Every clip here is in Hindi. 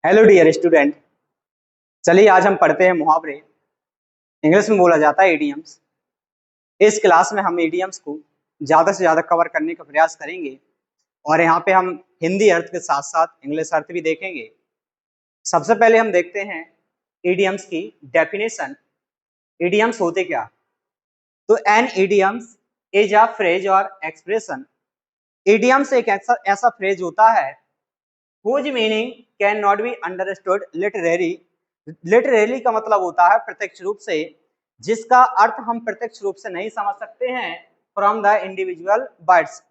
Hello dear student. चलिए आज हम पढ़ते हैं मुहावरे। इंग्लिश में बोला जाता है इडियम्स। इस क्लास में हम इडियम्स को ज़्यादा से ज़्यादा कवर करने का प्रयास करेंगे और यहाँ पे हम हिंदी अर्थ के साथ साथ इंग्लिश अर्थ भी देखेंगे। सबसे पहले हम देखते हैं इडियम्स की डेफिनेशन। इडियम्स होते क्या? तो an idioms is a phrase और एक्सप्रेशन। इडियम्स एक ऐसा फ्रेज होता है whose meaning can not be understood literary. Literary का मतलब होता है प्रत्यक्ष रूप से, जिसका अर्थ हम प्रत्यक्ष रूप से नहीं समझ सकते हैं फ्रॉम द इंडिविजुअल वर्ड्स।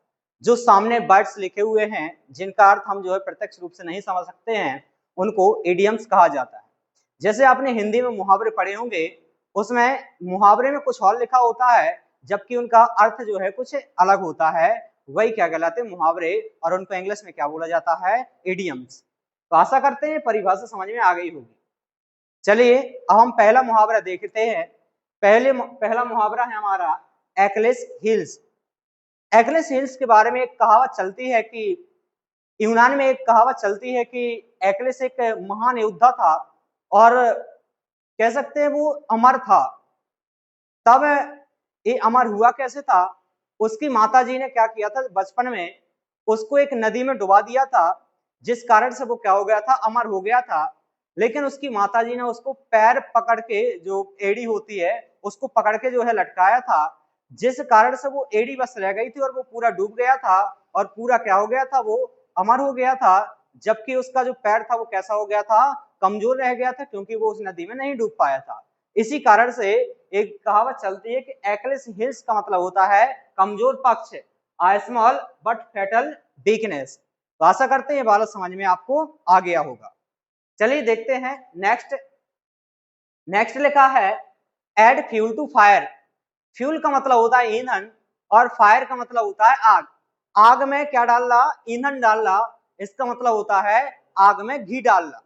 जो सामने वर्ड्स लिखे हुए हैं जिनका अर्थ हम जो है प्रत्यक्ष रूप से नहीं समझ सकते हैं उनको इडियम्स कहा जाता है। जैसे आपने हिंदी में मुहावरे पढ़े होंगे, उसमें मुहावरे में कुछ और लिखा होता है जबकि उनका अर्थ जो है कुछ अलग होता है। वही क्या कहलाते हैं? मुहावरे। और उनको इंग्लिश में क्या बोला जाता है? इडियम्स। तो आशा करते हैं परिभाषा समझ में आ गई होगी। चलिए अब हम पहला मुहावरा देखते हैं। पहला मुहावरा है हमारा एक्लेस हिल्स। एक्लेस हिल्स के बारे में एक कहावत चलती है कि यूनान में एक कहावत चलती है कि एक्लेस एक महान योद्धा था और कह सकते हैं वो अमर था। तब ये अमर हुआ कैसे था? उसकी माताजी ने क्या किया था बचपन में, उसको एक नदी में डुबा दिया था, जिस कारण से वो क्या हो गया था? अमर हो गया था। लेकिन उसकी माताजी ने उसको पैर पकड़ के, जो एड़ी होती है उसको पकड़ के जो है लटकाया था, जिस कारण से वो एड़ी बस रह गई थी और वो पूरा डूब गया था और पूरा क्या हो गया था? वो अमर हो गया था। जबकि उसका जो पैर था वो कैसा हो गया था? कमजोर रह गया था, क्योंकि वो उस नदी में नहीं डूब पाया था। इसी कारण से एक कहावत चलती है कि एक्लेस हिल्स का मतलब होता है कमजोर पक्ष, आ स्मॉल बट फैटल वीकनेस। तो आशा करते हैं ये बात समझ में आपको आ गया होगा। चलिए देखते हैं नेक्स्ट। नेक्स्ट लिखा है add fuel to fire. Fuel का मतलब होता है ईंधन और फायर का मतलब होता है आग। आग में क्या डालना? ईंधन डालना। इसका मतलब होता है आग में घी डालना।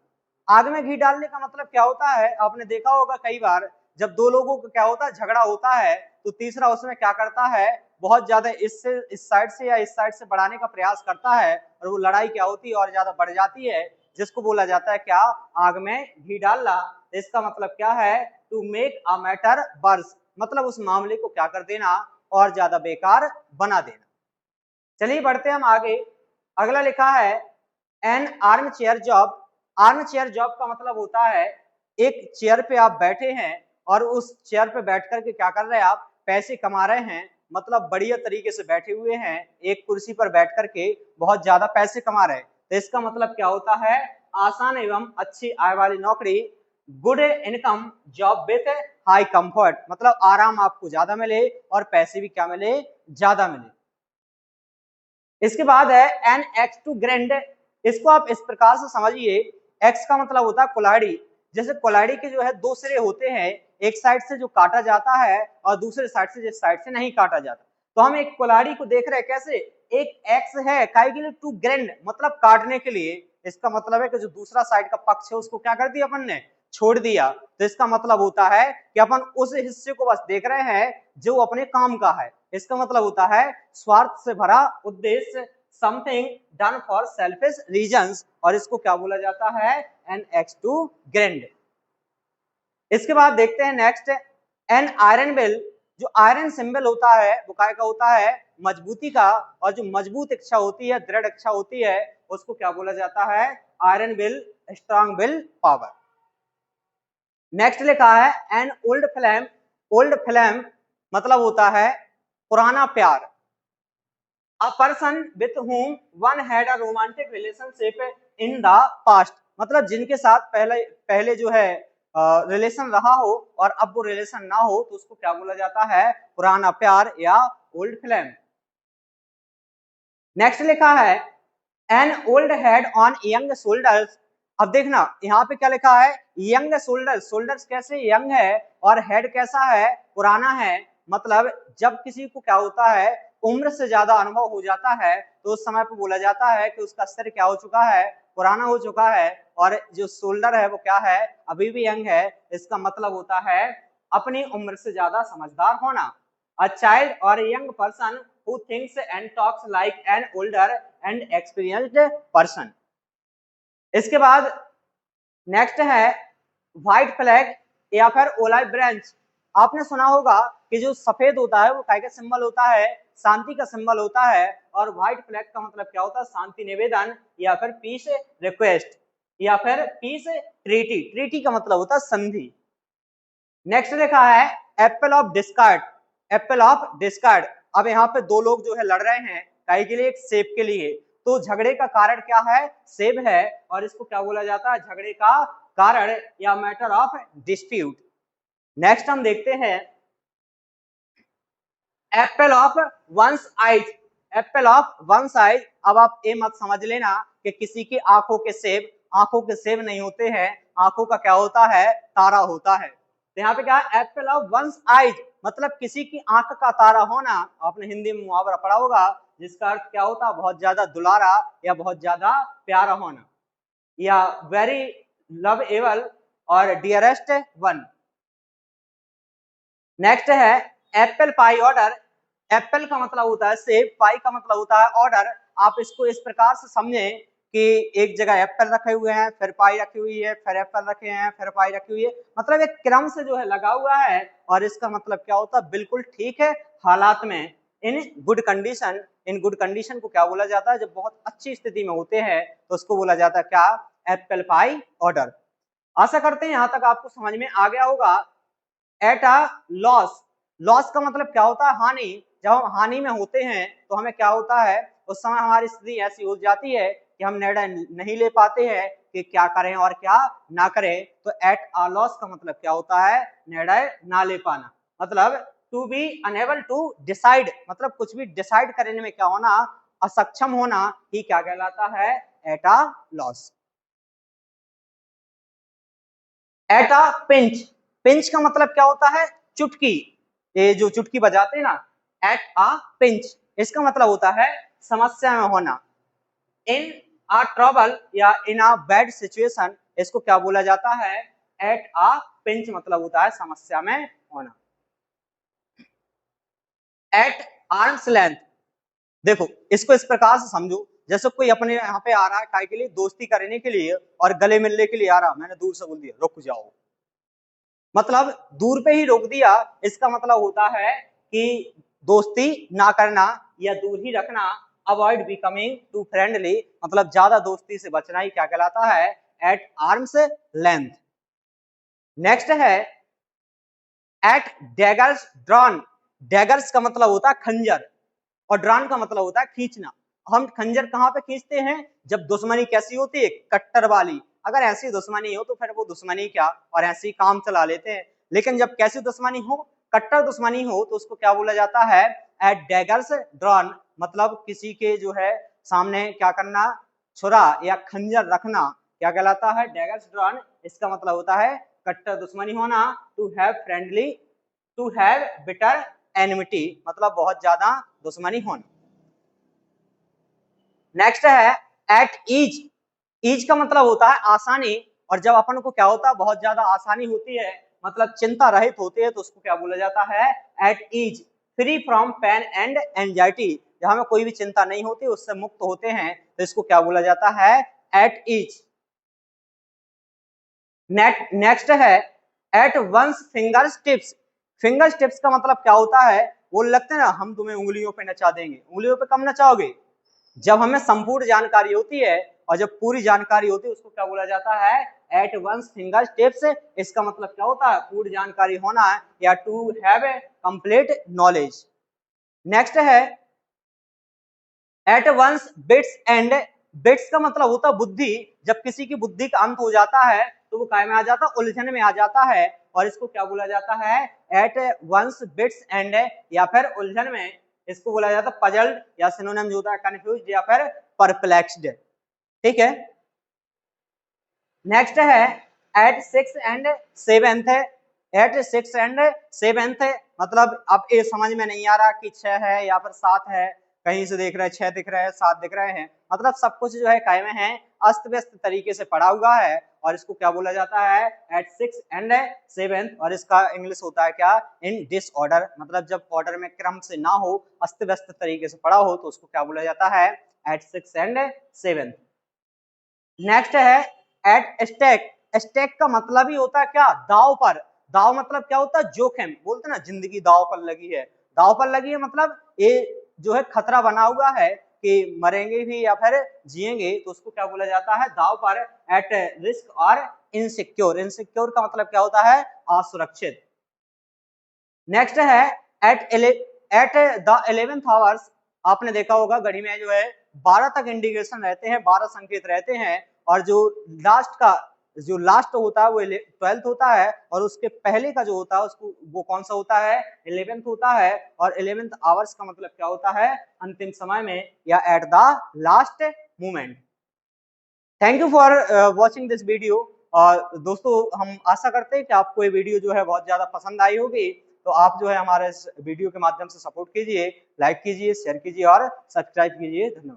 आग में घी डालने का मतलब क्या होता है? आपने देखा होगा कई बार जब दो लोगों का क्या होता है, झगड़ा होता है, तो तीसरा उसमें क्या करता है? बहुत ज्यादा इससे इस साइड से या इस साइड से बढ़ाने का प्रयास करता है और वो लड़ाई क्या होती है? और ज्यादा बढ़ जाती है, जिसको बोला जाता है क्या? आग में घी डालना। इसका मतलब क्या है? To make a matter worse, मतलब उस मामले को क्या कर देना? और ज्यादा बेकार बना देना। चलिए बढ़ते हैं हम आगे। अगला लिखा है N arm chair job. Arm chair job का मतलब होता है एक चेयर पे आप बैठे हैं और उस चेयर पे बैठ करके क्या कर रहे हैं? आप पैसे कमा रहे हैं। मतलब बढ़िया तरीके से बैठे हुए हैं, एक कुर्सी पर बैठ करके बहुत ज्यादा पैसे कमा रहे हैं। तो इसका मतलब क्या होता है? आसान एवं अच्छी आय वाली नौकरी, good income job with high comfort, मतलब आराम आपको ज्यादा मिले और पैसे भी क्या मिले? ज्यादा मिले। इसके बाद है एन एक्स टू ग्रैंड। इसको आप इस प्रकार से समझिए, एक्स का मतलब होता है कुल्हाड़ी। जैसे कुल्हाड़ी के जो है दो सिरे होते हैं, एक साइड से जो काटा जाता है और दूसरे साइड से जिस साइड से नहीं काटा जाता। तो हम एक कुल्हाड़ी को देख रहे हैं कैसे? एक एक्स है काहे के लिए? टू ग्रैंड मतलब काटने के लिए। इसका मतलब है कि जो दूसरा साइड का पक्ष है उसको क्या कर दिया अपन ने? छोड़ दिया। तो इसका मतलब होता है कि अपन उस हिस्से को बस देख रहे हैं जो अपने काम का है। इसका मतलब होता है स्वार्थ से भरा उद्देश्य, something done for selfish reasons, और इसको क्या बोला जाता है? An axe to grind. इसके बाद देखते हैं नेक्स्ट एन आयरन बिल। जो आयरन सिंबल होता है वो काय का होता है? मजबूती का। और जो मजबूत इच्छा होती है, दृढ़ इच्छा होती है, उसको क्या बोला जाता है? Iron bill, strong will power. Next लिखा है an old flame. Old flame मतलब होता है पुराना प्यार। A person with whom one had a romantic relationship in the past, मतलब जिनके साथ पहले पहले जो है रिलेशन रहा हो और अब वो रिलेशन ना हो, तो उसको क्या बोला जाता है? पुराना प्यार या ओल्ड फ्लेम। नेक्स्ट लिखा है an old head on young shoulders. अब देखना यहाँ पे क्या लिखा है? Young shoulders. शोल्डर्स कैसे यंग है और हेड कैसा है? पुराना है। मतलब जब किसी को क्या होता है, उम्र से ज्यादा अनुभव हो जाता है, तो उस समय पे बोला जाता है कि उसका शरीर क्या हो चुका है? पुराना हो चुका है। और जो शोल्डर है वो क्या है? अभी भी यंग है। इसका मतलब होता है अपनी उम्र से ज्यादा समझदार होना। अ चाइल्ड और young person who thinks and talks like an older and experienced person। इसके बाद नेक्स्ट है व्हाइट फ्लैग या फिर ओलाइव ब्रांच। आपने सुना होगा कि जो सफेद होता है वो काय का सिंबल होता है, शांति का सिंबल होता है, और व्हाइट फ्लैग का मतलब क्या होता है, शांति निवेदन या फिर पीस रिक्वेस्ट या फिर पीस ट्रीटी। ट्रीटी का मतलब होता है संधि। नेक्स्ट देखा है Apple of discard. Apple of discard, अब यहाँ पे दो लोग जो है लड़ रहे हैं काय के लिए, एक सेब के लिए। तो झगड़े का कारण क्या है, सेब है, और इसको क्या बोला जाता है, झगड़े का कारण या मैटर ऑफ डिस्प्यूट। नेक्स्ट हम देखते हैं Apple of once eyes. Apple of once eyes, अब आप ये मत समझ लेना कि किसी की आंखों के सेब, आंखों के सेब नहीं होते हैं, आंखों का क्या होता है, तारा होता है। तो यहाँ पे क्या है, एप्पल ऑफ वंस आइज मतलब किसी की आंख का तारा होना। आपने हिंदी में मुहावरा पढ़ा होगा जिसका अर्थ क्या होता है, बहुत ज्यादा दुलारा या बहुत ज्यादा प्यारा होना, या वेरी लवेबल और डियरेस्ट वन। नेक्स्ट है एप्पल पाई ऑर्डर। एप्पल का मतलब होता है सेब, पाई का मतलब होता है ऑर्डर। आप इसको इस प्रकार से समझें कि एक जगह एप्पल रखे हुए हैं, फिर पाई रखी हुई है, फिर एप्पल रखे हैं, फिर पाई रखी हुई है, मतलब एक क्रम से जो है लगा हुआ है। और इसका मतलब क्या होता है, बिल्कुल ठीक है हालात में, in good condition. In good condition को क्या बोला जाता है, जब बहुत अच्छी स्थिति में होते हैं तो उसको बोला जाता है क्या, एप्पल पाई ऑर्डर। आशा करते हैं यहाँ तक आपको समझ में आ गया होगा। एट अ लॉस, लॉस का मतलब क्या होता है, हानि। जब हम हानि में होते हैं तो हमें क्या होता है, उस समय हमारी स्थिति ऐसी हो जाती है कि हम निर्णय नहीं ले पाते हैं कि क्या करें और क्या ना करें। तो एट अ लॉस का मतलब क्या होता है, निर्णय ना ले पाना, मतलब to be unable to decide, मतलब कुछ भी डिसाइड करने में क्या होना, असक्षम होना ही क्या कहलाता है, at a loss. At a pinch, pinch का मतलब क्या होता है, चुटकी, ये जो चुटकी बजाते हैं ना, एट अ पिंच, इसका मतलब होता है समस्या में होना। इन अ ट्रबल या इन अ बैड सिचुएशन, इसको क्या बोला जाता है, एट अ पिंच मतलब होता है समस्या में होना। एट आर्म्स लेंथ, देखो इसको इस प्रकार से समझो, जैसे कोई अपने यहाँ पे आ रहा है काय के लिए, दोस्ती करने के लिए और गले मिलने के लिए आ रहा, मैंने दूर से बोल दिया रुक जाओ, मतलब दूर पे ही रोक दिया, इसका मतलब होता है कि दोस्ती ना करना या दूर ही रखना। अवॉइड बिकमिंग टू फ्रेंडली, मतलब ज्यादा दोस्ती से बचना ही क्या कहलाता है, एट आर्म्स लेंथ। नेक्स्ट है एट डैगर्स ड्रॉन। डैगर्स का मतलब होता है खंजर और ड्रॉन का मतलब होता है खींचना। हम खंजर कहाँ पे खींचते हैं, जब दुश्मनी कैसी होती है, कट्टर वाली। अगर ऐसी दुश्मनी हो तो फिर वो दुश्मनी क्या, और ऐसी काम चला लेते हैं। लेकिन जब कैसी दुश्मनी हो, कट्टर दुश्मनी हो, तो उसको क्या बोला जाता है, एट डैगर्स ड्रॉन, मतलब किसी के जो है सामने क्या करना, छुरा या खंजर रखना क्या कहलाता है, डैगर्स ड्रॉन। इसका मतलब होता है कट्टर दुश्मनी होना। To have friendly, to have bitter enmity, मतलब बहुत ज्यादा दुश्मनी होना। नेक्स्ट है एट ईज। ईज का मतलब होता है आसानी, और जब अपन को क्या होता है, बहुत ज्यादा आसानी होती है, मतलब चिंता रहित होते हैं, तो उसको क्या बोला जाता है, at ease. Free from pain and anxiety, जहां में कोई भी चिंता नहीं होती, उससे मुक्त होते हैं, तो इसको क्या बोला जाता है, एट ईज। नेक्स्ट है at one's finger tips. Finger tips का मतलब क्या होता है, वो लगते हैं ना, हम तुम्हें उंगलियों पे नचा देंगे। उंगलियों पे कब नचाओगे, जब हमें संपूर्ण जानकारी होती है, और जब पूरी जानकारी होती है उसको क्या बोला जाता है, एट वंस फिंगर टिप्स। इसका मतलब क्या होता है, पूरी जानकारी होना है, या to have a complete knowledge. Next है at one's wits end. Wits का मतलब होता है बुद्धि, जब किसी की बुद्धि का अंत हो जाता है तो वो काय में आ जाता है, उलझन में आ जाता है, और इसको क्या बोला जाता है, एट वंस बिट्स एंड, या फिर उलझन में। इसको बोला जाता है पजल्ड, या सिनोनिम जो होता है कंफ्यूज्ड या फिर परप्लेक्स्ड। ठीक है। नेक्स्ट है at six and seventh. At six and seventh मतलब अब ये समझ में नहीं आ रहा कि 6 है या फिर 7 है, कहीं से देख रहे हैं 6 दिख रहे हैं, 7 दिख रहे हैं, मतलब सब कुछ जो है काय में है, अस्त व्यस्त तरीके से पड़ा हुआ है, और इसको क्या बोला जाता है, एट सिक्स एंड सेवेंथ। और इसका इंग्लिश होता है क्या, इन डिसऑर्डर, मतलब जब ऑर्डर में क्रम से ना हो, अस्त व्यस्त तरीके से पड़ा हो, तो उसको क्या बोला जाता है, at six and seventh. Next है एट स्टैक। स्टेक का मतलब ही होता है क्या, दाव पर। दाव मतलब क्या होता है, जोखिम, बोलते ना जिंदगी दाव पर लगी है। दाव पर लगी है मतलब ये जो है खतरा बना हुआ है कि मरेंगे भी या फिर जिएंगे, तो उसको क्या बोला जाता है, दाव पर, एट रिस्क और इनसिक्योर। इनसिक्योर का मतलब क्या होता है, असुरक्षित। नेक्स्ट है एट द 11th आवर्स। आपने देखा होगा घड़ी में जो है 12 तक इंडिकेशन रहते हैं, 12 संकेत रहते हैं, और जो लास्ट होता है वो 12th होता है, और उसके पहले का जो होता है उसको वो कौन सा होता है, 11th होता है। और 11th आवर्स का मतलब क्या होता है, अंतिम समय में या at the last moment. Thank you for watching this video. और दोस्तों हम आशा करते हैं कि आपको ये वीडियो जो है बहुत ज्यादा पसंद आई होगी, तो आप जो है हमारे इस वीडियो के माध्यम से सपोर्ट कीजिए, लाइक कीजिए, शेयर कीजिए और सब्सक्राइब कीजिए। धन्यवाद।